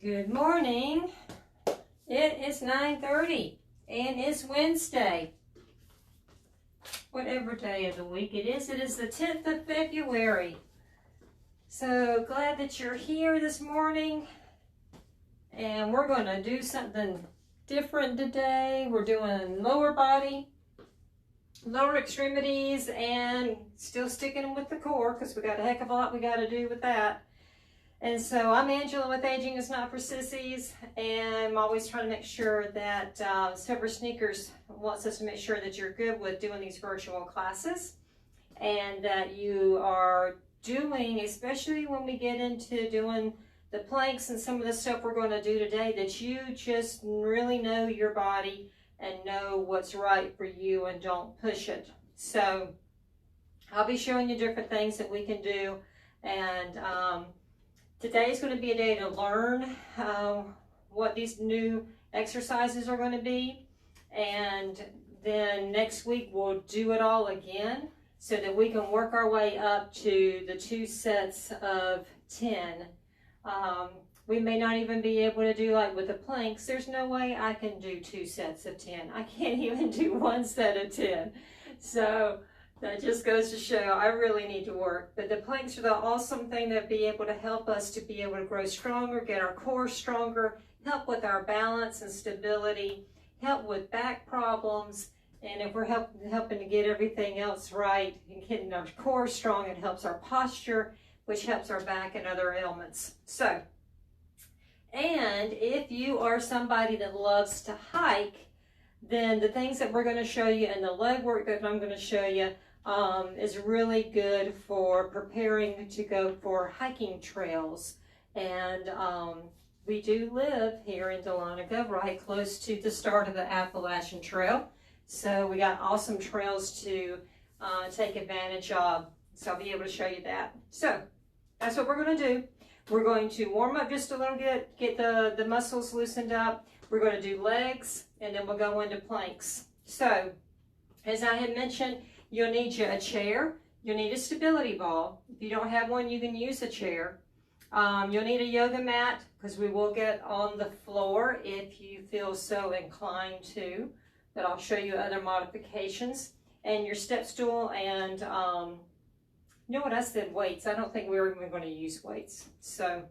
Good morning. It is 9:30 and it's Wednesday. Whatever day of the week it is the 10th of February. So glad that you're here this morning. And we're going to do something different today. We're doing lower body, lower extremities, and still sticking with the core because we got a heck of a lot we got to do with that. And so I'm Angela with Aging Is Not for Sissies, and I'm always trying to make sure that Silver Sneakers wants us to make sure that you're good with doing these virtual classes and that you are doing, especially when we get into doing the planks and some of the stuff we're going to do today, that you just really know your body and know what's right for you and don't push it. So I'll be showing you different things that we can do, and today is going to be a day to learn what these new exercises are going to be, and then next week we'll do it all again so that we can work our way up to the 2 sets of 10. We may not even be able to do, like with the planks, there's no way I can do 2 sets of 10. I can't even do 1 set of 10. So that just goes to show I really need to work. But the planks are the awesome thing that be able to help us to be able to grow stronger, get our core stronger, help with our balance and stability, help with back problems, and if we're helping to get everything else right and getting our core strong, it helps our posture, which helps our back and other ailments. So, and if you are somebody that loves to hike, then the things that we're going to show you and the leg work that I'm going to show you is really good for preparing to go for hiking trails. And we do live here in Dahlonega, right close to the start of the Appalachian Trail. So we got awesome trails to take advantage of. So I'll be able to show you that. So that's what we're going to do. We're going to warm up just a little bit, get the muscles loosened up. We're going to do legs, and then we'll go into planks. So, as I had mentioned, you'll need a chair. You'll need a stability ball. If you don't have one, you can use a chair. You'll need a yoga mat because we will get on the floor if you feel so inclined to. But I'll show you other modifications. And your step stool and, you know what, I said weights. I don't think we were even going to use weights. So,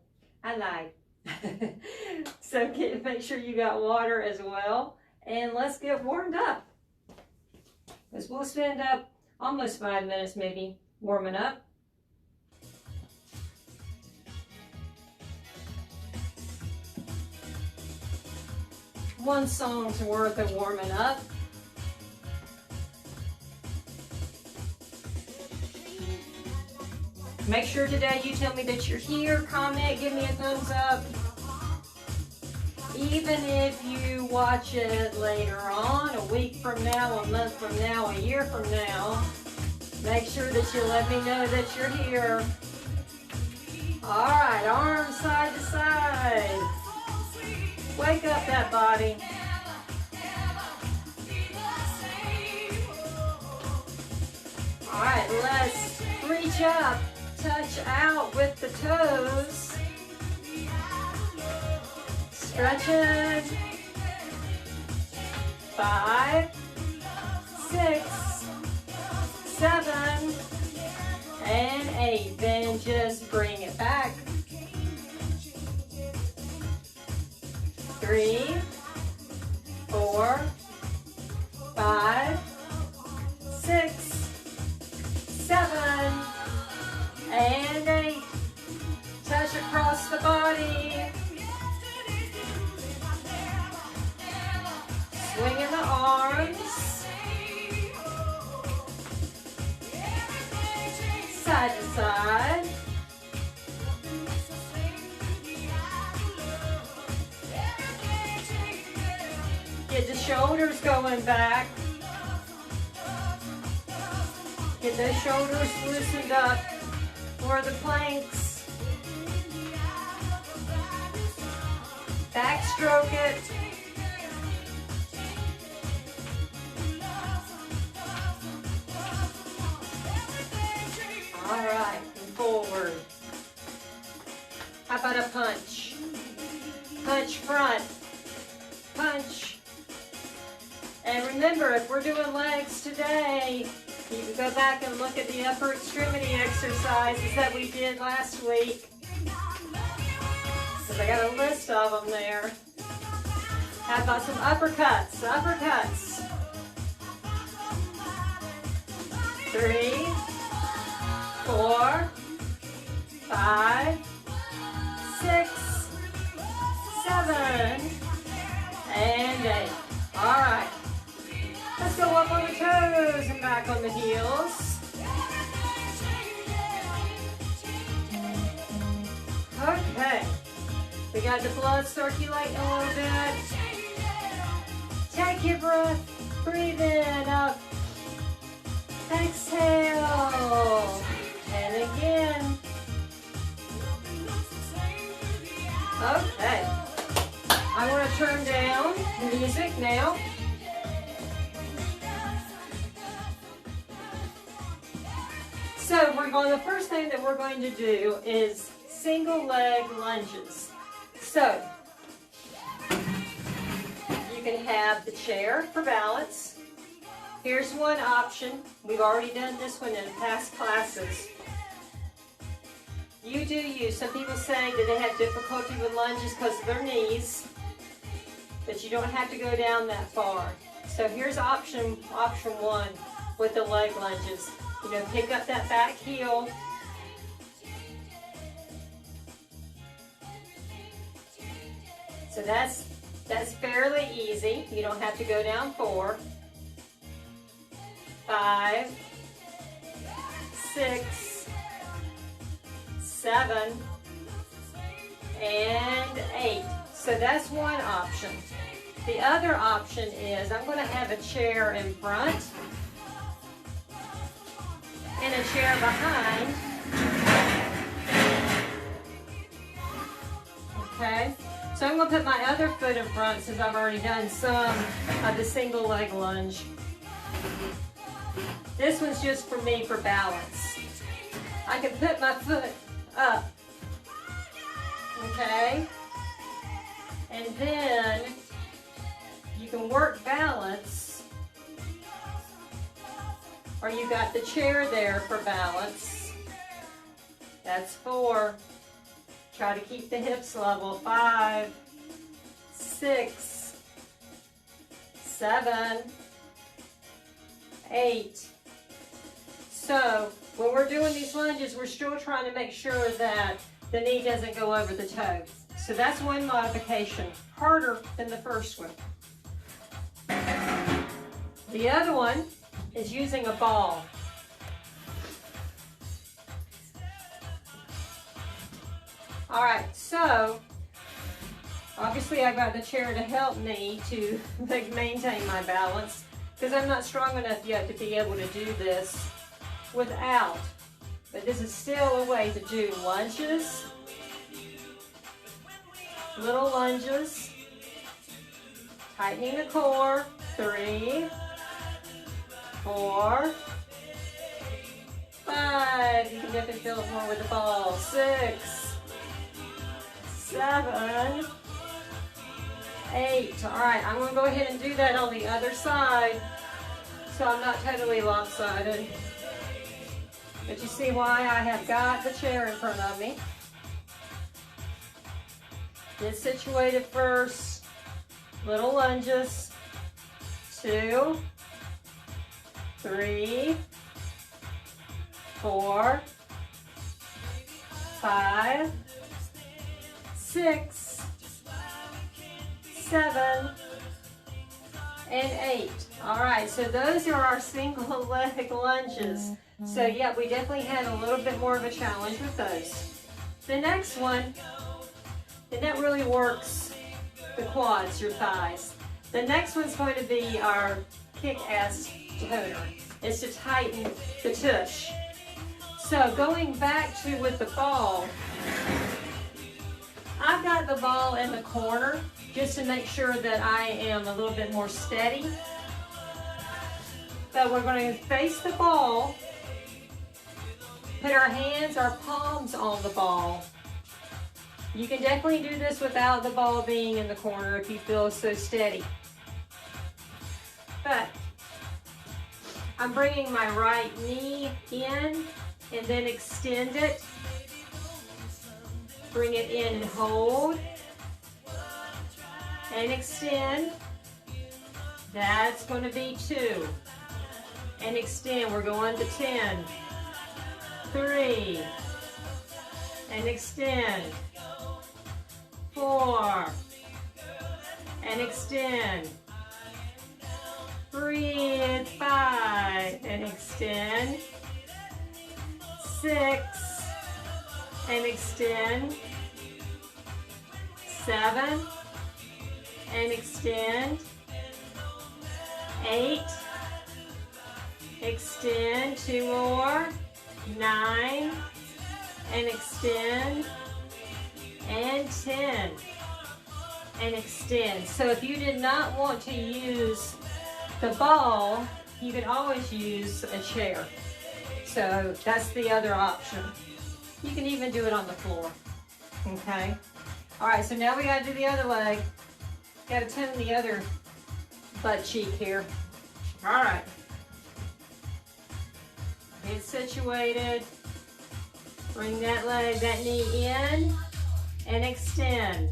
I lied. So make sure you got water as well, and let's get warmed up, because we'll spend up almost 5 minutes maybe warming up. One song's worth of warming up. Make sure today you tell me that you're here, comment, give me a thumbs up. Even if you watch it later on, a week from now, a month from now, a year from now, make sure that you let me know that you're here. All right, arms side to side. Wake up that body. All right, let's reach up. Touch out with the toes. Stretching. 5, 6, 7, and 8. Then just bring it back. 3, 4, 5, 6, 7, and 8. Touch across the body. Swinging the arms. Side to side. Get the shoulders going back. Get those shoulders loosened up for the planks. Backstroke it. All right, and forward. How about a punch? punch front, punch. And remember, if we're doing legs today, you can go back and look at the upper extremity exercises that we did last week. Because I got a list of them there. How about some uppercuts? Uppercuts. 3, 4, 5, 6, 7, and 8. All right. Let's go up on the toes and back on the heels. Okay. We got the blood circulating a little bit. Take your breath. Breathe in, up. Exhale. And again. Okay. I want to turn down the music now. So the first thing that we're going to do is single leg lunges. So you can have the chair for balance. Here's one option. We've already done this one in past classes. You do you. Some people say that they have difficulty with lunges because of their knees, but you don't have to go down that far. So here's option one with the leg lunges. You know, pick up that back heel. So that's fairly easy. You don't have to go down 4, 5, 6, 7, and 8. So that's one option. The other option is I'm going to have a chair in front and a chair behind. Okay, so I'm going to put my other foot in front since I've already done some of the single leg lunge. This one's just for me for balance. I can put my foot up, okay, and then you can work balance, or you got the chair there for balance. That's 4. Try to keep the hips level. 5, 6, 7, 8. So when we're doing these lunges, we're still trying to make sure that the knee doesn't go over the toe. So that's one modification, harder than the first one. The other one is using a ball. All right, so obviously I've got the chair to help me to maintain my balance because I'm not strong enough yet to be able to do this without. But this is still a way to do lunges, little lunges, tightening the core. 3, 4, 5. You can definitely feel it more with the ball. 6, 7, 8. All right, I'm going to go ahead and do that on the other side so I'm not totally lopsided. But you see why I have got the chair in front of me. Get situated first. Little lunges. 2, 3, 4, 5, 6, 7, and 8. All right, so those are our single leg lunges. So yeah, we definitely had a little bit more of a challenge with those. The next one, and that really works the quads, your thighs. The next one's going to be our kick-ass toner. Is to tighten the tush. So going back to with the ball, I've got the ball in the corner just to make sure that I am a little bit more steady. So we're going to face the ball, put our hands, our palms on the ball, You can definitely do this without the ball being in the corner if you feel so steady. But I'm bringing my right knee in and then extend it. Bring it in and hold. And extend. That's going to be 2. And extend. We're going to 10. 3. And extend. 4. And extend. Breathe. 5. And extend. 6. And extend. 7. And extend. 8. Extend. 2 more. 9. And extend. And 10. And extend. So if you did not want to use the ball, you can always use a chair. So that's the other option. You can even do it on the floor. Okay? All right, so now we got to do the other leg. Got to tone the other butt cheek here. All right. Get situated. Bring that leg, that knee in and extend.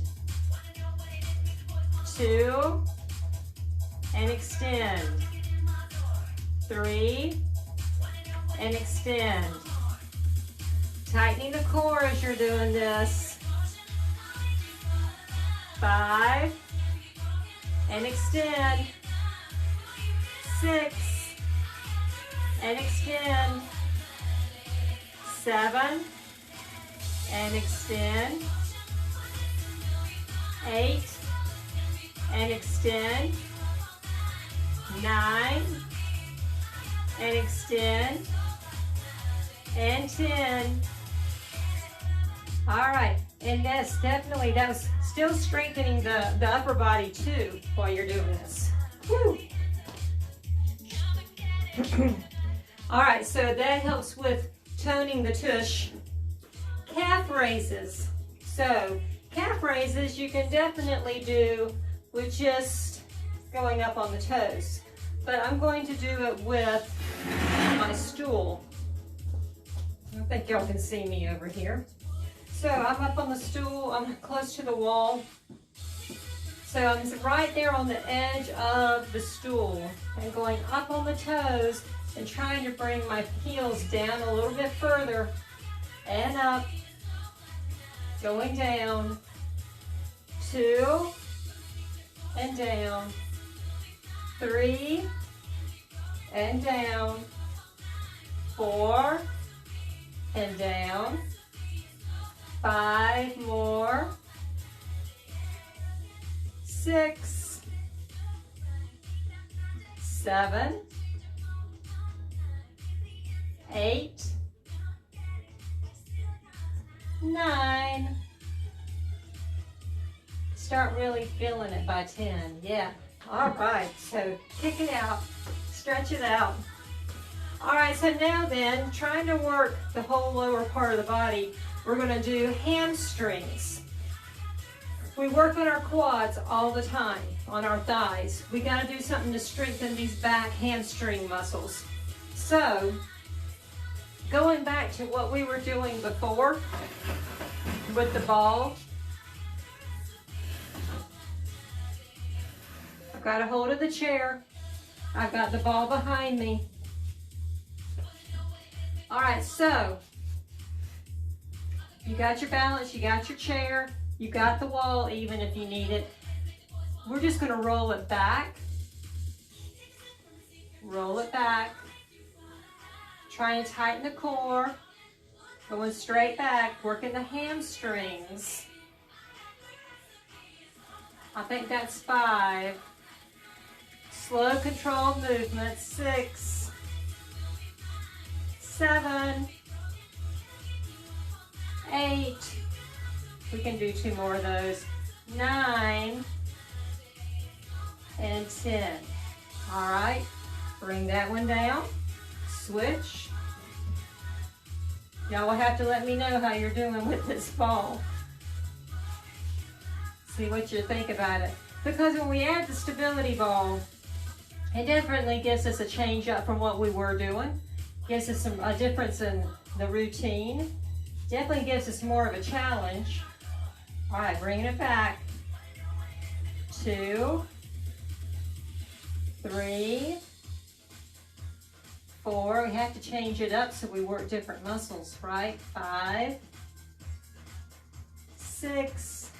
2 and extend. 3 and extend. Tightening the core as you're doing this. 5 and extend. 6 and extend. 7 and extend. 8 and extend. 9 and extend. And 10. All right, and that's definitely, that was still strengthening the upper body too while you're doing this. Woo. All right, so that helps with toning the tush. Calf raises. So calf raises you can definitely do with just going up on the toes. But I'm going to do it with my stool. I think y'all can see me over here. So I'm up on the stool, I'm close to the wall. So I'm right there on the edge of the stool and going up on the toes and trying to bring my heels down a little bit further and up, going down, 2 and down, 3 and down, 4 and down, 5 more, 6, 7, 8, 9. Start really feeling it by 10. Yeah. All right. So kick it out. Stretch it out. All right. So now then, trying to work the whole lower part of the body, we're going to do hamstrings. We work on our quads all the time, on our thighs. We got to do something to strengthen these back hamstring muscles. So, going back to what we were doing before with the ball, I've got a hold of the chair. I've got the ball behind me. All right, so you got your balance, you got your chair, you got the wall even if you need it. We're just going to roll it back. Roll it back. Try and tighten the core. Going straight back, working the hamstrings. I think that's 5. Slow, controlled movement. 6, 7, 8. We can do 2 more of those. 9 and 10. All right, bring that one down. Switch. Y'all will have to let me know how you're doing with this ball. See what you think about it. Because when we add the stability ball, it definitely gives us a change up from what we were doing. Gives us a difference in the routine. Definitely gives us more of a challenge. All right, bringing it back. 2, 3, 4. We have to change it up so we work different muscles, right? 5, 6,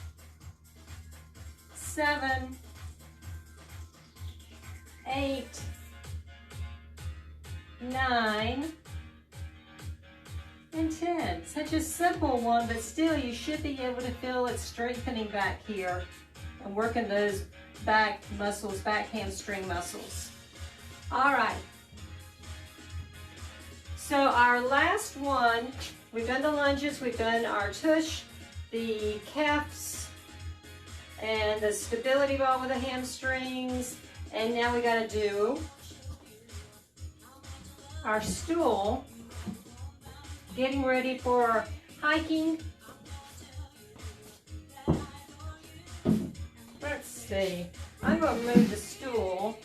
7, 8, 9, and 10. Such a simple one, but still you should be able to feel it strengthening back here and working those back muscles, back hamstring muscles. All right. So our last one, we've done the lunges, we've done our tush, the calves, and the stability ball with the hamstrings, and now we gotta do our stool, getting ready for hiking. Let's see, I'm gonna move the stool,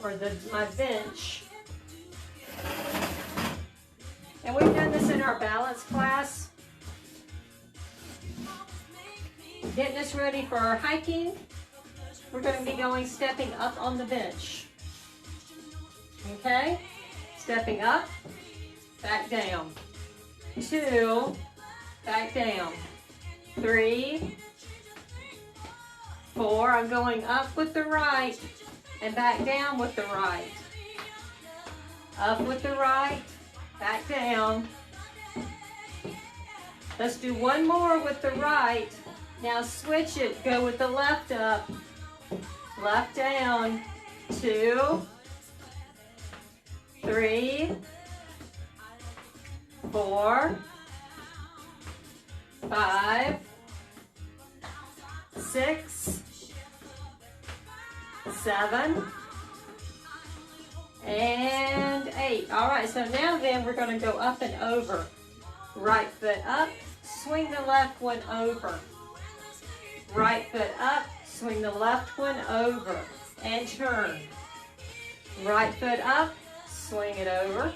or my bench. And we've done this in our balance class. Getting us ready for our hiking. We're going to be stepping up on the bench. Okay? Stepping up, back down. 2, back down. 3, 4. I'm going up with the right and back down with the right. Up with the right. Back down. Let's do one more with the right. Now switch it. Go with the left up. Left down. 2, 3, 4, 5, 6, 7, and 8. All right, so now then we're going to go up and over. Right foot up, swing the left one over. Right foot up, swing the left one over, and turn. Right foot up, swing it over.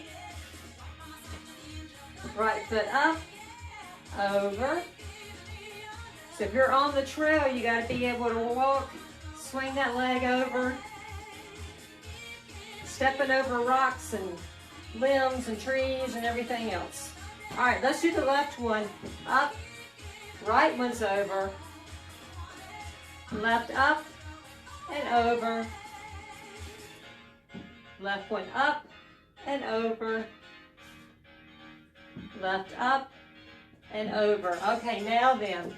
Right foot up, over. So if you're on the trail, you got to be able to walk, swing that leg over. Stepping over rocks and limbs and trees and everything else. All right, let's do the left one. Up, right one's over. Left up and over. Left one up and over. Left up and over. Okay, now then,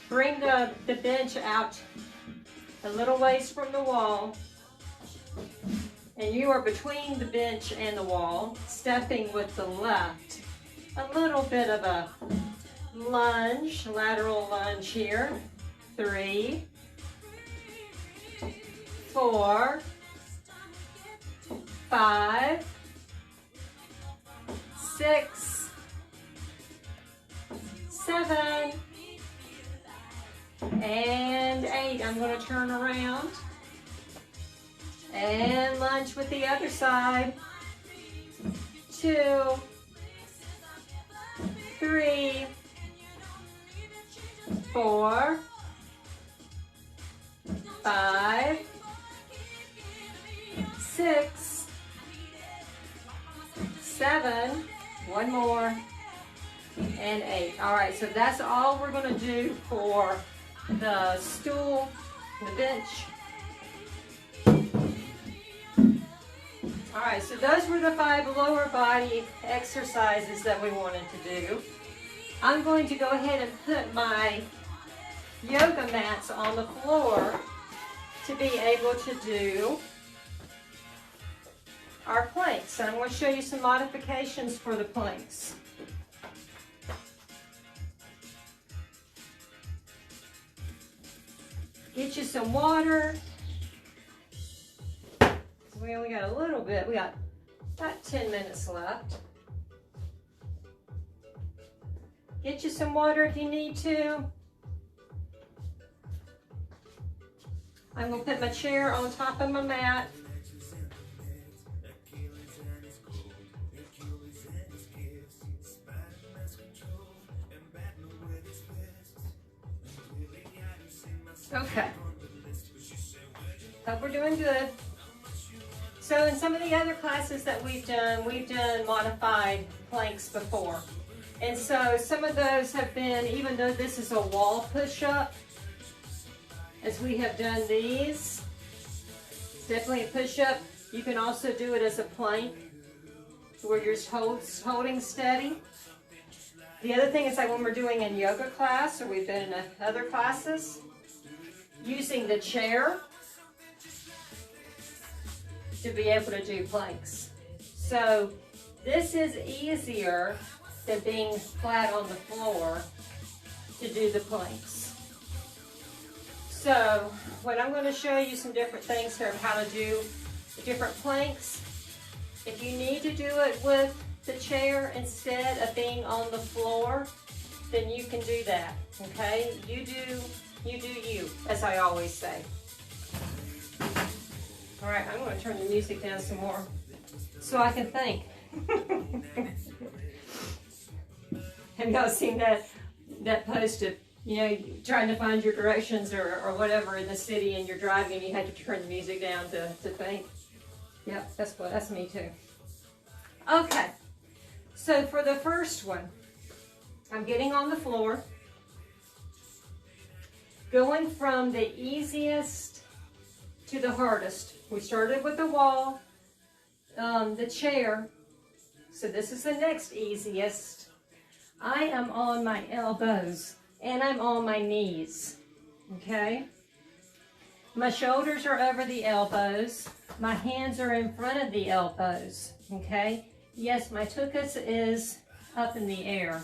bring the bench out a little ways from the wall. And you are between the bench and the wall, stepping with the left. A little bit of a lunge, lateral lunge here. 3, 4, 5, 6, 7, and 8. I'm going to turn around. And lunge with the other side. 2, 3, 4, 5, 6, 7, one more, and 8. All right, so that's all we're going to do for the stool, the bench. All right, so those were the 5 lower body exercises that we wanted to do. I'm going to go ahead and put my yoga mats on the floor to be able to do our planks. And I'm going to show you some modifications for the planks. Get you some water. We only got a little bit. We got about 10 minutes left. Get you some water if you need to. I'm gonna put my chair on top of my mat. Okay. Hope we're doing good. So in some of the other classes that we've done modified planks before. And so some of those have been, even though this is a wall push-up, as we have done these, it's definitely a push-up. You can also do it as a plank, where you're just holding steady. The other thing is like when we're doing in yoga class, or we've been in other classes, using the chair to be able to do planks. So this is easier than being flat on the floor to do the planks. So what I'm going to show you some different things here of how to do the different planks. If you need to do it with the chair instead of being on the floor, then you can do that, okay? You do you, as I always say. All right, I'm going to turn the music down some more so I can think. Have y'all seen that post of, you know, trying to find your directions or whatever in the city and you're driving and you had to turn the music down to think? Yep, that's me too. Okay, so for the first one, I'm getting on the floor, going from the easiest to the hardest. We started with the wall, the chair, so this is the next easiest. I am on my elbows and I'm on my knees, okay? My shoulders are over the elbows. My hands are in front of the elbows, okay? Yes, my tuchus is up in the air,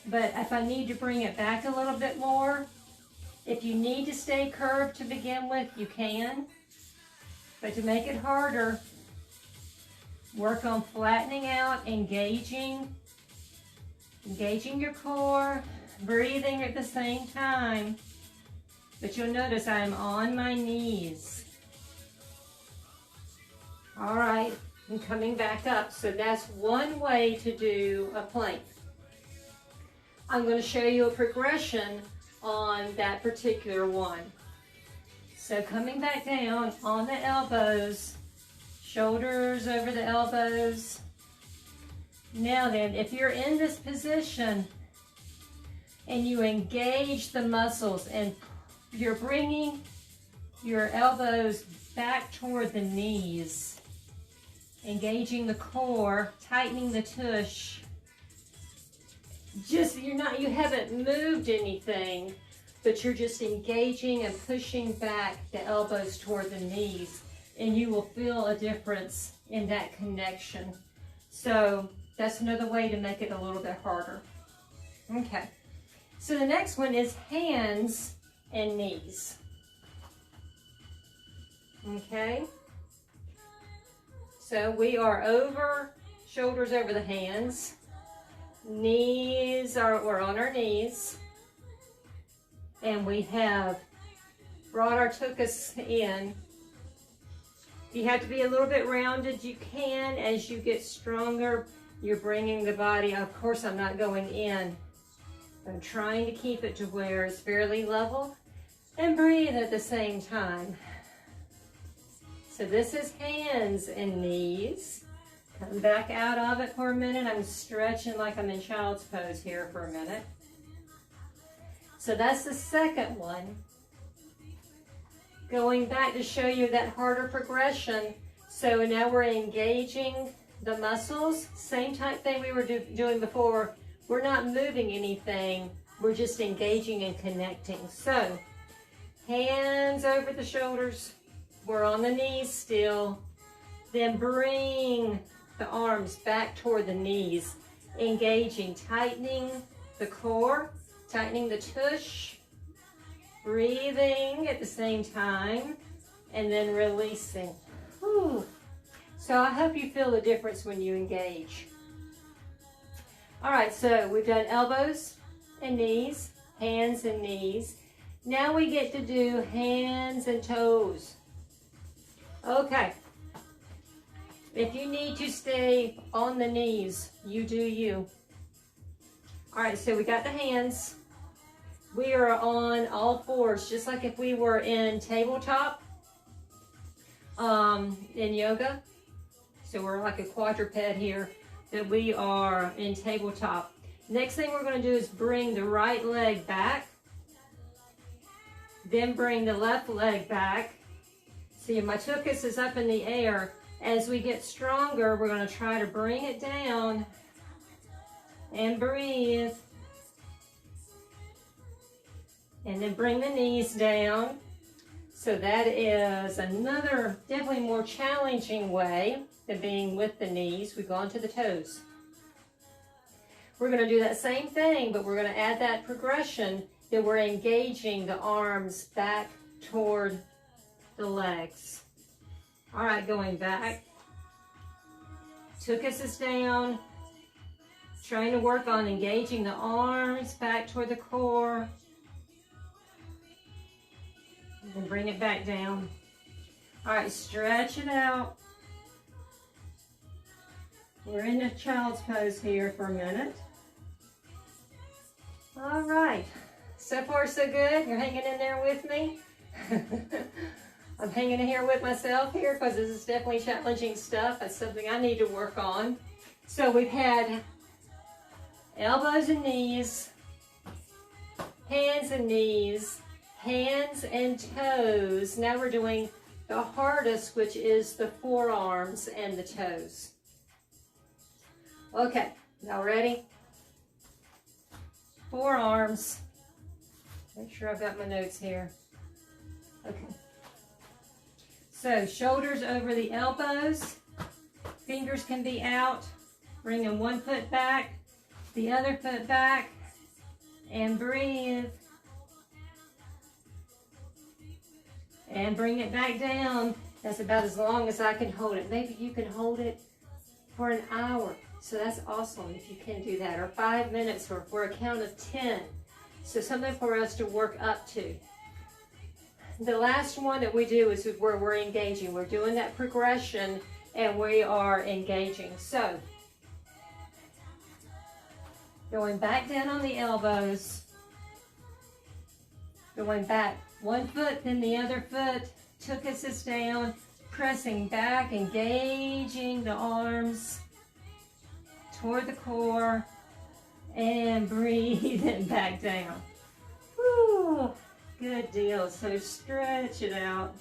but if I need to bring it back a little bit more, if you need to stay curved to begin with, you can. But to make it harder, work on flattening out, engaging your core, breathing at the same time. But you'll notice I'm on my knees. All right, I'm coming back up. So that's one way to do a plank. I'm going to show you a progression on that particular one. So coming back down on the elbows, shoulders over the elbows. Now then, if you're in this position and you engage the muscles and you're bringing your elbows back toward the knees, engaging the core, tightening the tush, you haven't moved anything, but you're just engaging and pushing back the elbows toward the knees, and you will feel a difference in that connection. So that's another way to make it a little bit harder. Okay, so the next one is hands and knees. Okay, so we are over, shoulders over the hands, we're on our knees, and we have brought our tuchus in. If you have to be a little bit rounded, you can. As you get stronger, you're bringing the body, of course I'm not going in. I'm trying to keep it to where it's fairly level and breathe at the same time. So this is hands and knees. Come back out of it for a minute. I'm stretching like I'm in child's pose here for a minute. So that's the second one. Going back to show you that harder progression. So now we're engaging the muscles. Same type thing we were doing before. We're not moving anything. We're just engaging and connecting. So hands over the shoulders. We're on the knees still. Then bring the arms back toward the knees. Engaging, tightening the core, tightening the tush, breathing at the same time, and then releasing. Whew. So I hope you feel the difference when you engage. All right, so we've done elbows and knees, hands and knees. Now we get to do hands and toes. Okay. If you need to stay on the knees, you do you. All right, so we got the hands. We are on all fours, just like if we were in tabletop in yoga. So we're like a quadruped here, that we are in tabletop. Next thing we're going to do is bring the right leg back. Then bring the left leg back. See, my tuchus is up in the air. As we get stronger, we're going to try to bring it down and breathe. And then bring the knees down. So that is another, definitely more challenging way than being with the knees. We go onto the toes. We're going to do that same thing, but we're going to add that progression that we're engaging the arms back toward the legs. All right, going back. Tuchus is down. Trying to work on engaging the arms back toward the core. And then bring it back down. All right, stretch it out. We're in a child's pose here for a minute. All right, so far so good. You're hanging in there with me. I'm hanging in here with myself here because this is definitely challenging stuff. That's something I need to work on. So we've had elbows and knees, hands and knees, hands and toes. Now we're doing the hardest, which is the forearms and the toes. Okay, now ready? Forearms. Make sure I've got my notes here. Okay. So shoulders over the elbows. Fingers can be out. Bringing one foot back, the other foot back, and breathe. And bring it back down. That's about as long as I can hold it. Maybe you can hold it for an hour. So that's awesome if you can do that. Or 5 minutes, or for a count of 10. So something for us to work up to. The last one that we do is where we're engaging. We're doing that progression and we are engaging. So going back down on the elbows. Going back one foot, then the other foot. Tuchus is down. Pressing back, engaging the arms toward the core, and breathing back down. Whew, good deal. So stretch it out.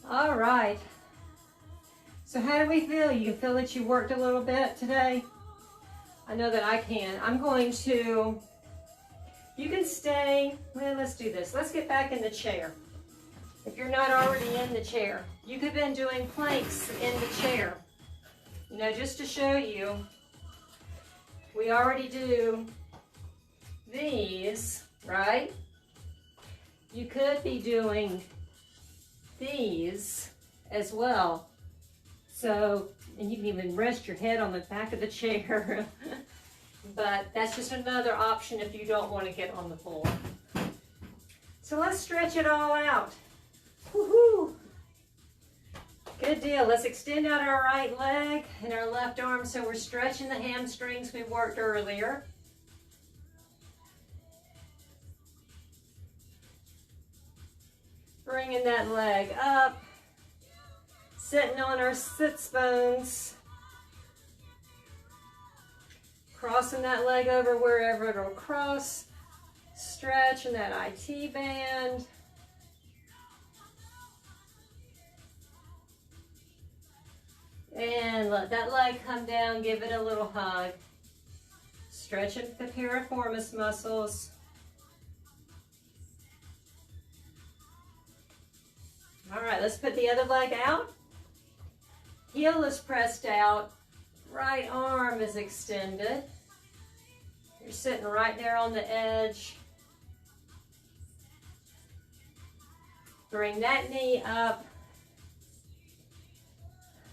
All right. So how do we feel? You can feel that you worked a little bit today? I know that I can. I'm going to, you can stay, well, let's do this. Let's get back in the chair. If you're not already in the chair, you could have been doing planks in the chair. You know, just to show you, we already do these, right? You could be doing these as well. So, and you can even rest your head on the back of the chair. But that's just another option if you don't want to get on the floor. So let's stretch it all out. Woohoo! Good deal. Let's extend out our right leg and our left arm so we're stretching the hamstrings we worked earlier. Bringing that leg up. Sitting on our sits bones. Crossing that leg over wherever it'll cross. Stretching that IT band. And let that leg come down, give it a little hug. Stretching the piriformis muscles. All right, let's put the other leg out. Heel is pressed out. Right arm is extended. You're sitting right there on the edge. Bring that knee up.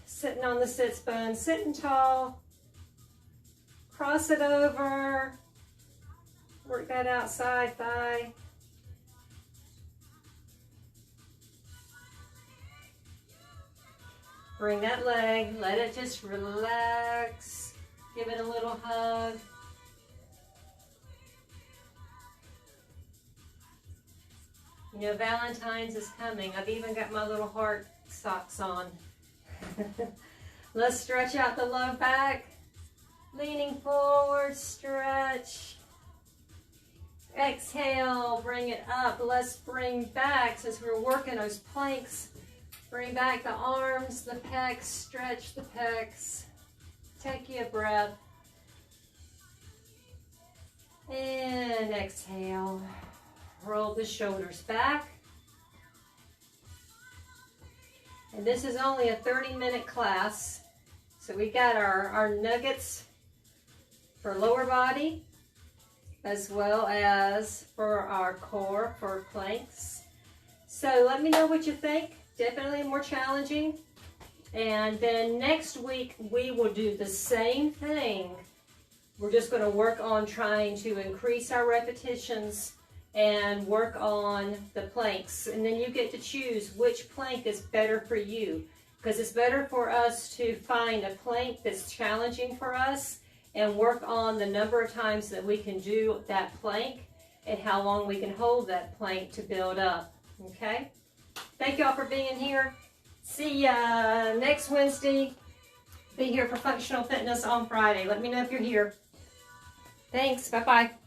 Sitting on the sits bone, sitting tall. Cross it over. Work that outside thigh. Bring that leg, let it just relax. Give it a little hug. You know, Valentine's is coming. I've even got my little heart socks on. Let's stretch out the low back. Leaning forward, stretch. Exhale, bring it up. Let's bring back, since we're working those planks, bring back the arms, the pecs, stretch the pecs. Take you a breath. And exhale. Roll the shoulders back. And this is only a 30-minute class. So we got our nuggets for lower body, as well as for our core, for planks. So let me know what you think. Definitely more challenging. And then next week, we will do the same thing. We're just going to work on trying to increase our repetitions and work on the planks. And then you get to choose which plank is better for you, because it's better for us to find a plank that's challenging for us and work on the number of times that we can do that plank and how long we can hold that plank to build up. Okay? Thank y'all for being here. See ya next Wednesday. Be here for Functional Fitness on Friday. Let me know if you're here. Thanks. Bye-bye.